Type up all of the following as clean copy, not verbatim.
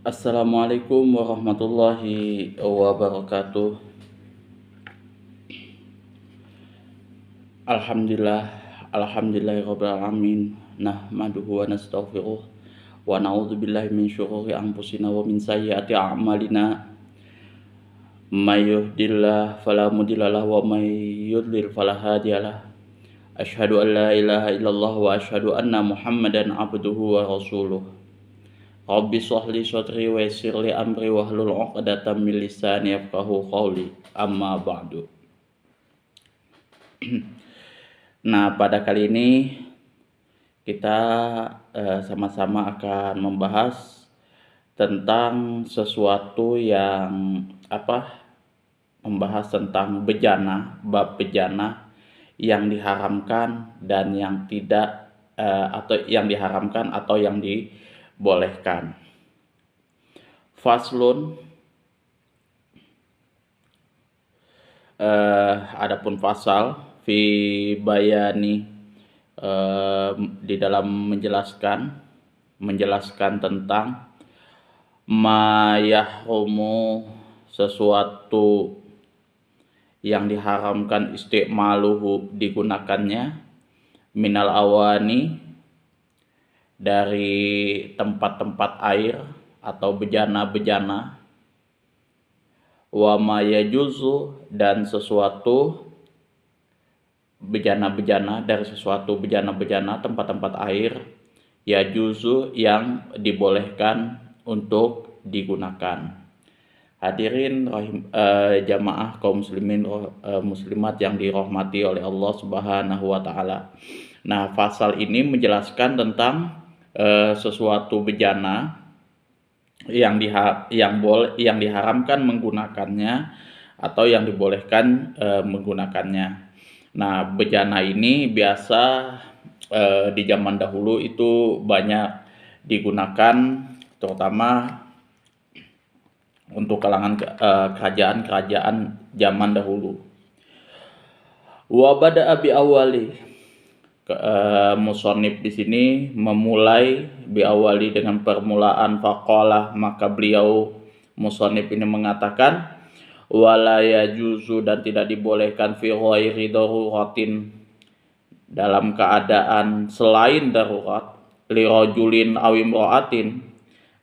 Assalamualaikum warahmatullahi wabarakatuh. Alhamdulillah, alhamdulillahirabbil alamin. Nahmaduhu wa nastaghfiruh wa na'udzubillahi min syururi anfusina wa min sayyiati a'malina. May yahdihillahu fala mudhillalah wa may yudlil fala hadiyalah. Asyhadu an la ilaha illallah wa asyhadu anna Muhammadan abduhu wa rasuluh. Rabbi shrah li sadri wa yassir li amri wahlul 'uqdatam min lisani yafqahu qawli. Amma ba'du. Nah, pada kali ini kita sama-sama akan membahas tentang sesuatu yang membahas tentang bejana, bab bejana yang diharamkan dan yang tidak atau yang diharamkan atau yang dibolehkan. Faslun, adapun fasal fi bayani, di dalam menjelaskan tentang ma yahrumu, sesuatu yang diharamkan istimaluhu, digunakannya, minal awani, dari tempat-tempat air atau bejana-bejana, wa ma yajuzu, dan sesuatu bejana-bejana dari sesuatu bejana-bejana tempat-tempat air, yajuzu, yang dibolehkan untuk digunakan. Hadirin jamaah kaum muslimin muslimat yang dirahmati oleh Allah Subhanahu wa taala. Nah, pasal ini menjelaskan tentang sesuatu bejana yang diharamkan menggunakannya atau yang dibolehkan menggunakannya. Nah, bejana ini biasa di zaman dahulu itu banyak digunakan, terutama untuk kalangan kerajaan-kerajaan zaman dahulu. Wa bada'a bi awali, musonib di sini memulai bi awali dengan permulaan faqalah, maka beliau musonib ini mengatakan wala yajuzu, dan tidak dibolehkan fi ghairi daruratin, dalam keadaan selain darurat, li rajulin aw imra'atin,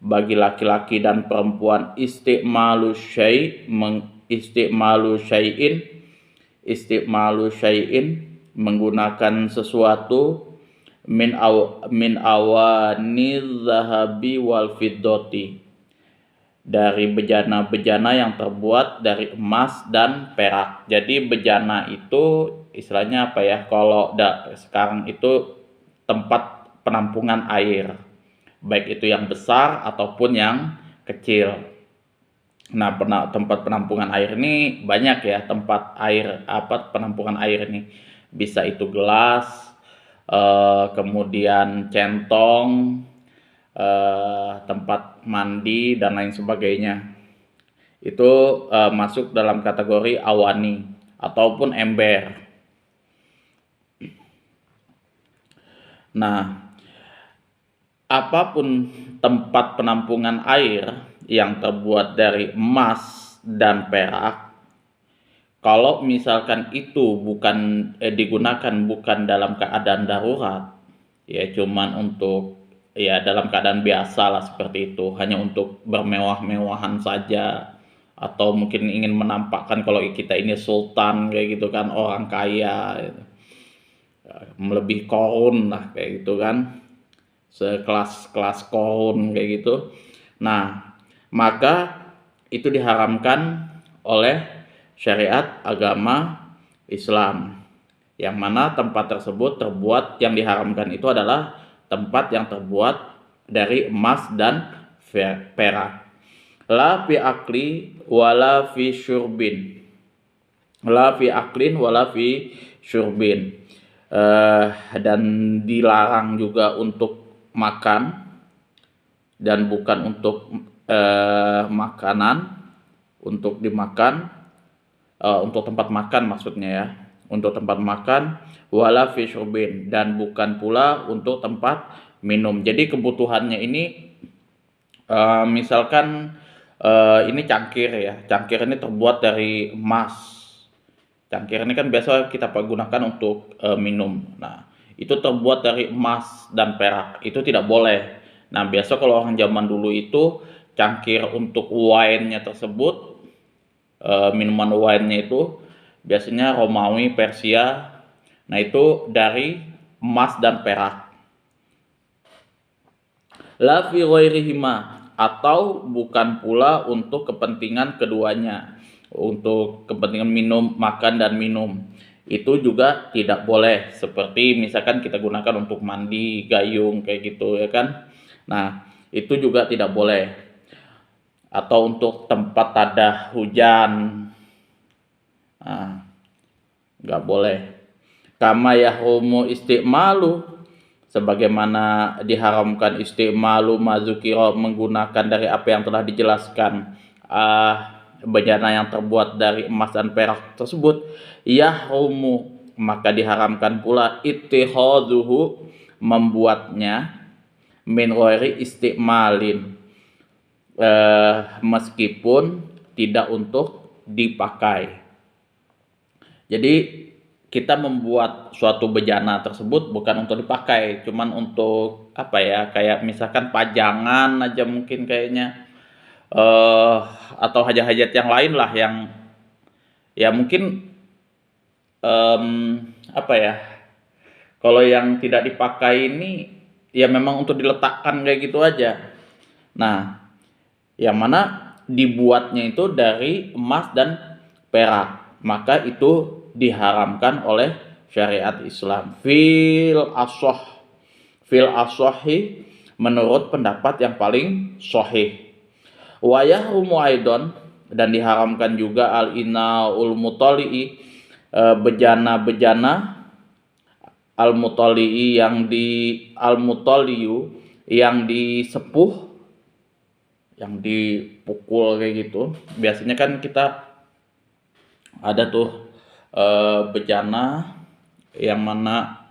bagi laki-laki dan perempuan, istimalu syai'in, menggunakan sesuatu, min awani zahabi wal fiddati, dari bejana-bejana yang terbuat dari emas dan perak. Jadi bejana itu istilahnya apa ya, kalau sekarang itu tempat penampungan air, baik itu yang besar ataupun yang kecil. Nah, tempat penampungan air ini banyak ya, tempat air penampungan air ini bisa itu gelas, kemudian centong, tempat mandi dan lain sebagainya. Itu masuk dalam kategori awani ataupun ember. Nah, apapun tempat penampungan air yang terbuat dari emas dan perak, kalau misalkan itu digunakan bukan dalam keadaan darurat, ya cuman untuk dalam keadaan biasa lah seperti itu, hanya untuk bermewah-mewahan saja, atau mungkin ingin menampakkan kalau kita ini sultan kayak gitu kan, orang kaya gitu. Melebihi korun lah kayak gitu kan, sekelas korun kayak gitu. Nah, maka itu diharamkan oleh syariat agama Islam, yang mana tempat tersebut yang diharamkan itu adalah tempat yang terbuat dari emas dan perak. La fi akli wala fi syurbin, la fi aklin wala fi syurbin, dan dilarang juga untuk makan dan bukan untuk makanan, untuk dimakan, untuk tempat makan maksudnya ya, untuk tempat makan, wala fi syurbin, dan bukan pula untuk tempat minum. Jadi kebutuhannya ini Misalkan ini cangkir ya, cangkir ini terbuat dari emas. Cangkir ini kan biasa kita gunakan untuk minum. Nah, itu terbuat dari emas dan perak, itu tidak boleh. Nah, biasa kalau orang zaman dulu itu cangkir untuk wine-nya tersebut, minuman wine-nya itu biasanya Romawi, Persia. Nah, itu dari emas dan perak. La fi ghairihima, atau bukan pula untuk kepentingan keduanya, untuk kepentingan minum, makan dan minum. Itu juga tidak boleh, seperti misalkan kita gunakan untuk mandi, gayung kayak gitu ya kan. Nah, itu juga tidak boleh. Atau untuk tempat ada hujan. Nah, nggak boleh. Kama yahrumu istimalu, sebagaimana diharamkan istimalu mazukiro, menggunakan dari apa yang telah dijelaskan, bejana yang terbuat dari emas dan perak tersebut, yahrumu, maka diharamkan pula ittihadzuhu, membuatnya, min ghairi istimalin, meskipun tidak untuk dipakai. Jadi kita membuat suatu bejana tersebut bukan untuk dipakai, cuman untuk apa ya, kayak misalkan pajangan aja mungkin kayaknya, atau hajat-hajat yang lain lah yang ya mungkin, apa ya, kalau yang tidak dipakai ini ya memang untuk diletakkan kayak gitu aja. Nah, yang mana dibuatnya itu dari emas dan perak, maka itu diharamkan oleh syariat Islam. Fil asohi, menurut pendapat yang paling sahih. Wa yahrumu aidon, dan diharamkan juga al inaul mutali'i, bejana-bejana al mutali'i, al mutaliu, yang disepuh, yang dipukul kayak gitu. Biasanya kan kita ada tuh bejana yang mana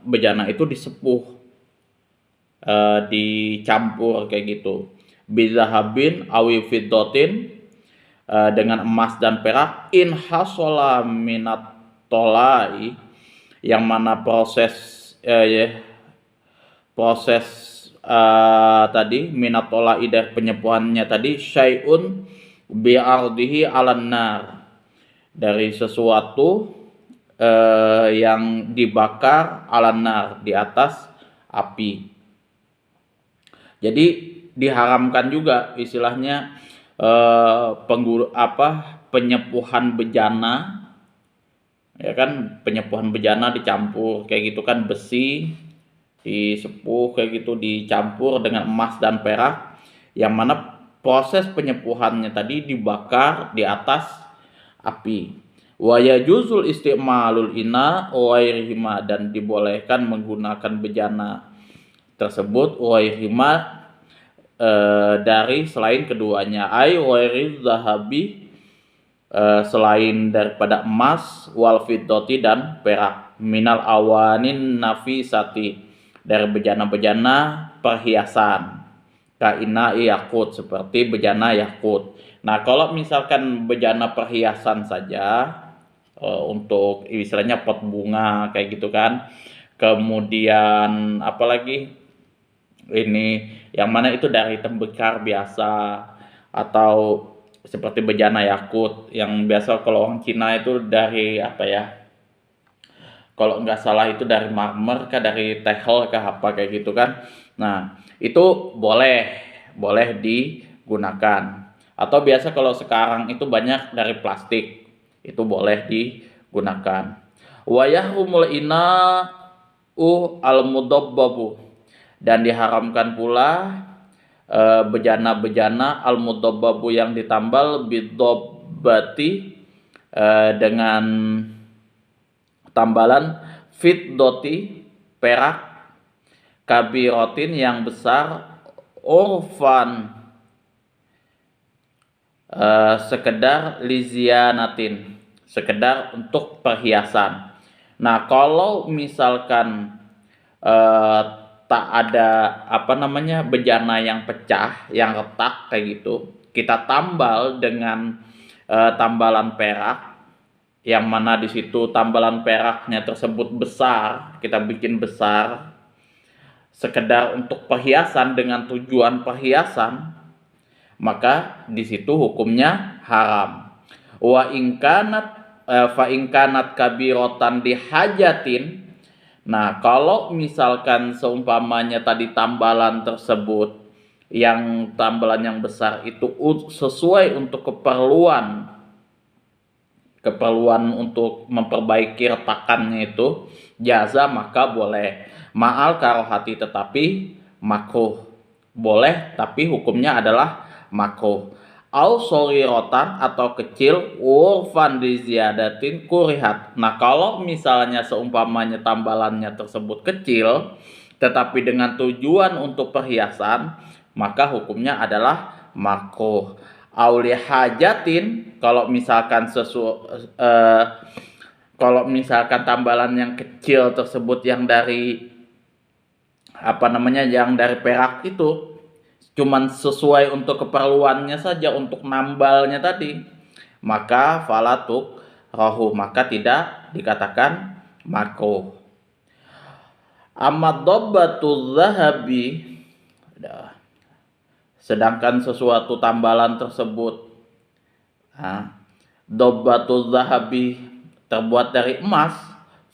bejana itu disepuh, dicampur kayak gitu. Bizahabin awi fiddotin, dengan emas dan perak, in hasola minat tolai, yang mana proses tadi minatola idah penyepuhannya tadi, syai'un bi'ardihi alan nar, dari sesuatu yang dibakar alan nar, di atas api. Jadi diharamkan juga istilahnya penyepuhan bejana, ya kan, penyepuhan bejana dicampur kayak gitu kan, besi disepuh kayak gitu, dicampur dengan emas dan perak, yang mana proses penyepuhannya tadi dibakar di atas api. Wa yajuzul istimalul ina wairihima, dan dibolehkan menggunakan bejana tersebut wairihima, dari selain keduanya, ai wairi zahabi, selain daripada emas, wal fiddati, dan perak, minal awanin nafisati, dari bejana-bejana perhiasan, kaina yakut, seperti bejana yakut. Nah, kalau misalkan bejana perhiasan saja, untuk istilahnya pot bunga kayak gitu kan, kemudian apalagi ini yang mana itu dari tembikar biasa, atau seperti bejana yakut yang biasa kalau orang Cina itu dari apa ya, kalau nggak salah itu dari marmer kah, dari tehel kah, apa kayak gitu kan. Nah, itu boleh digunakan. Atau biasa kalau sekarang itu banyak dari plastik, itu boleh digunakan. Wa yahrumul ina'u al-mudabbabu, dan diharamkan pula bejana-bejana al-mudabbabu, yang ditambal bidobbati, dengan tambalan fiddoti, perak, kabirotin, yang besar, urfan, sekedar lizianatin, sekedar untuk perhiasan. Nah, kalau misalkan tak ada bejana yang pecah, yang retak kayak gitu, kita tambal dengan tambalan perak, yang mana di situ tambalan peraknya tersebut besar, kita bikin besar sekedar untuk perhiasan dengan tujuan perhiasan, maka di situ hukumnya haram. Wa ingkanat fa ingkanat kabirotan dihajatin. Nah, kalau misalkan seumpamanya tadi tambalan tersebut, yang tambalan yang besar itu sesuai untuk keperluan untuk memperbaiki retakannya itu, jaza, maka boleh. Ma'al karohati, tetapi makruh. Boleh, tapi hukumnya adalah makruh. Au sorirotan, atau kecil, urfan diziadatin kurihat. Nah, kalau misalnya seumpamanya tambalannya tersebut kecil, tetapi dengan tujuan untuk perhiasan, maka hukumnya adalah makruh. Auli hajatin, kalau misalkan tambalan yang kecil tersebut yang dari yang dari perak itu cuman sesuai untuk keperluannya saja, untuk nambalnya tadi, maka falatuk rohu, maka tidak dikatakan makruh. Amad dobbatul zahabi, sedangkan sesuatu tambalan tersebut, dobbatul zahabi, terbuat dari emas,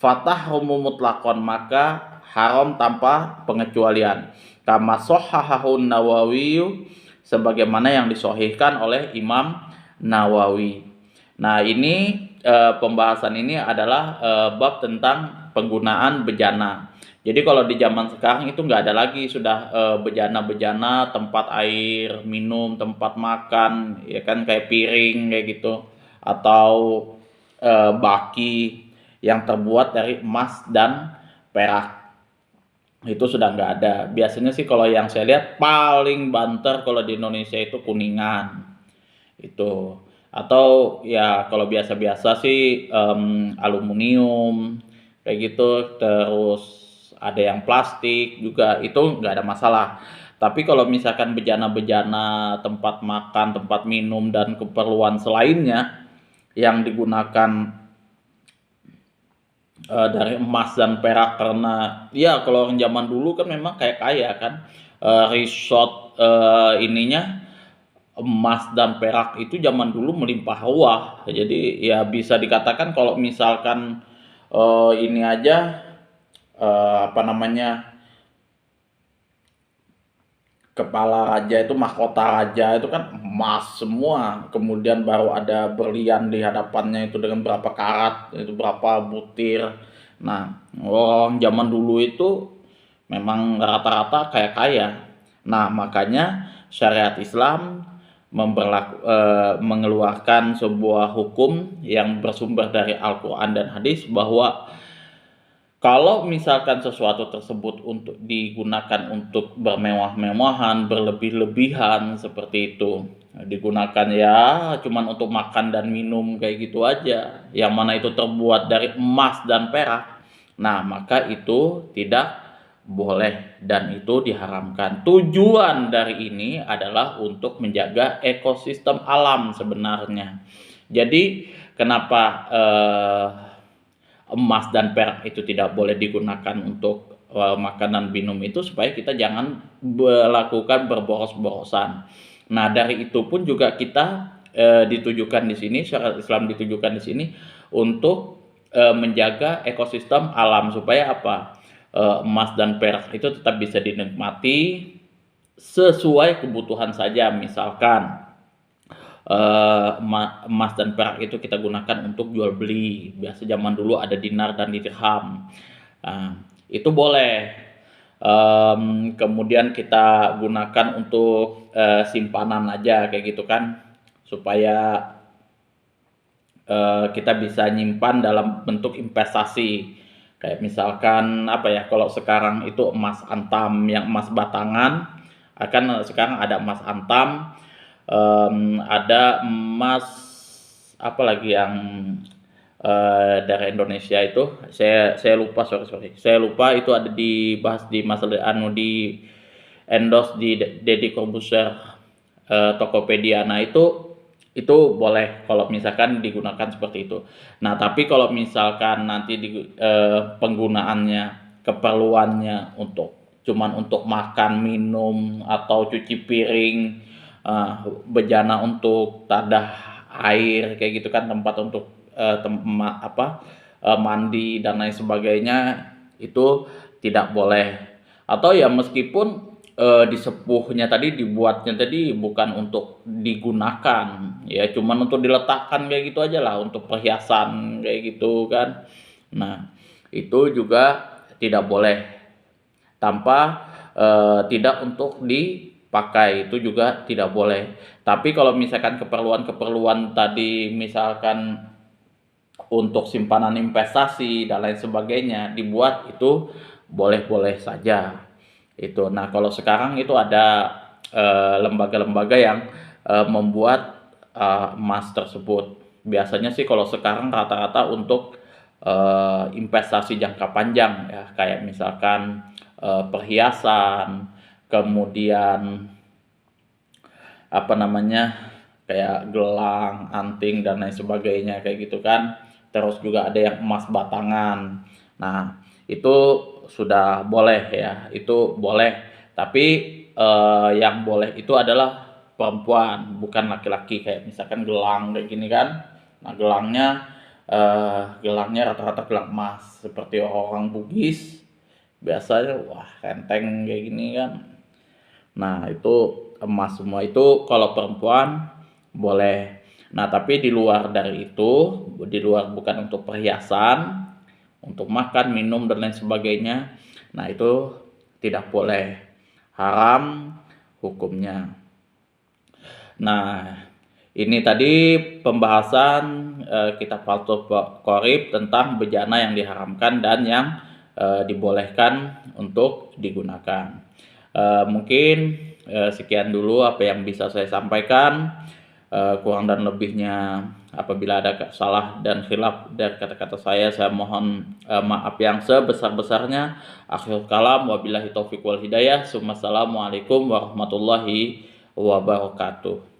fatahrumu mutlaqon, maka haram tanpa pengecualian. Kama shahhahun Nawawi, sebagaimana yang disahihkan oleh Imam Nawawi. Nah, ini pembahasan ini adalah bab tentang penggunaan bejana. Jadi kalau di zaman sekarang itu nggak ada lagi sudah bejana-bejana, tempat air minum, tempat makan, ya kan, kayak piring kayak gitu, atau baki yang terbuat dari emas dan perak. Itu sudah nggak ada. Biasanya sih kalau yang saya lihat paling banter kalau di Indonesia itu Kuningan itu, atau ya kalau biasa-biasa sih aluminium kayak gitu, terus ada yang plastik juga, itu nggak ada masalah. Tapi kalau misalkan bejana-bejana tempat makan, tempat minum, dan keperluan selainnya yang digunakan dari emas dan perak, karena ya kalau orang zaman dulu kan memang kayak kaya kan, resort ininya emas dan perak itu zaman dulu melimpah ruah. Jadi ya bisa dikatakan kalau misalkan ini aja kepala raja itu, mahkota raja itu kan emas semua, kemudian baru ada berlian di hadapannya itu dengan berapa karat, itu berapa butir. Nah, orang zaman dulu itu memang rata-rata kayak kaya. Nah, makanya syariat Islam mengeluarkan sebuah hukum yang bersumber dari Al-Quran dan hadis, bahwa kalau misalkan sesuatu tersebut untuk digunakan untuk bermewah-mewahan, berlebih-lebihan seperti itu, digunakan ya cuman untuk makan dan minum kayak gitu aja, yang mana itu terbuat dari emas dan perak, nah maka itu tidak boleh dan itu diharamkan. Tujuan dari ini adalah untuk menjaga ekosistem alam sebenarnya. Jadi kenapa emas dan perak itu tidak boleh digunakan untuk makanan minum itu, supaya kita jangan melakukan berboros-borosan. Nah, dari itu pun juga kita ditujukan di sini, syariat Islam ditujukan di sini untuk menjaga ekosistem alam, supaya apa? Emas dan perak itu tetap bisa dinikmati sesuai kebutuhan saja. Misalkan emas dan perak itu kita gunakan untuk jual beli. Biasa zaman dulu ada dinar dan dirham. Itu boleh. Kemudian kita gunakan untuk simpanan aja kayak gitu kan, supaya kita bisa nyimpan dalam bentuk investasi. Kayak misalkan kalau sekarang itu emas antam yang emas batangan, akan sekarang ada emas antam, ada emas apalagi yang dari Indonesia itu, saya lupa, sorry, saya lupa, itu ada dibahas di masalah di endorse di Deddy Corbuzier, Tokopedia. Nah, itu boleh kalau misalkan digunakan seperti itu. Nah, tapi kalau misalkan nanti penggunaannya, keperluannya cuman untuk makan, minum, atau cuci piring, bejana untuk tadah air kayak gitu kan, tempat untuk mandi dan lain sebagainya, itu tidak boleh. Atau ya meskipun disepuhnya tadi, dibuatnya tadi bukan untuk digunakan, ya cuman untuk diletakkan kayak gitu aja lah, untuk perhiasan kayak gitu kan. Nah, itu juga tidak boleh, tanpa tidak untuk dipakai, itu juga tidak boleh. Tapi kalau misalkan keperluan-keperluan tadi, misalkan untuk simpanan investasi dan lain sebagainya dibuat, itu boleh-boleh saja itu. Nah, kalau sekarang itu ada lembaga-lembaga yang membuat emas tersebut. Biasanya sih kalau sekarang rata-rata untuk investasi jangka panjang ya, kayak misalkan perhiasan, kemudian kayak gelang, anting dan lain sebagainya kayak gitu kan. Terus juga ada yang emas batangan. Nah, itu sudah boleh ya, itu boleh. Tapi yang boleh itu adalah perempuan, bukan laki-laki, kayak misalkan gelang kayak gini kan. Nah, gelangnya rata-rata gelang emas, seperti orang Bugis biasanya, wah renteng kayak gini kan. Nah, itu emas semua, itu kalau perempuan boleh. Nah, tapi di luar dari itu, di luar, bukan untuk perhiasan, untuk makan, minum dan lain sebagainya, nah itu tidak boleh, haram hukumnya. Nah, ini tadi pembahasan kitab Fathul Qorib tentang bejana yang diharamkan dan yang dibolehkan untuk digunakan. Mungkin sekian dulu apa yang bisa saya sampaikan. Kurang dan lebihnya, apabila ada salah dan khilaf dari kata-kata saya mohon maaf yang sebesar-besarnya. Akhirul kalam, wabillahi taufiq wal hidayah. Assalamualaikum warahmatullahi wabarakatuh.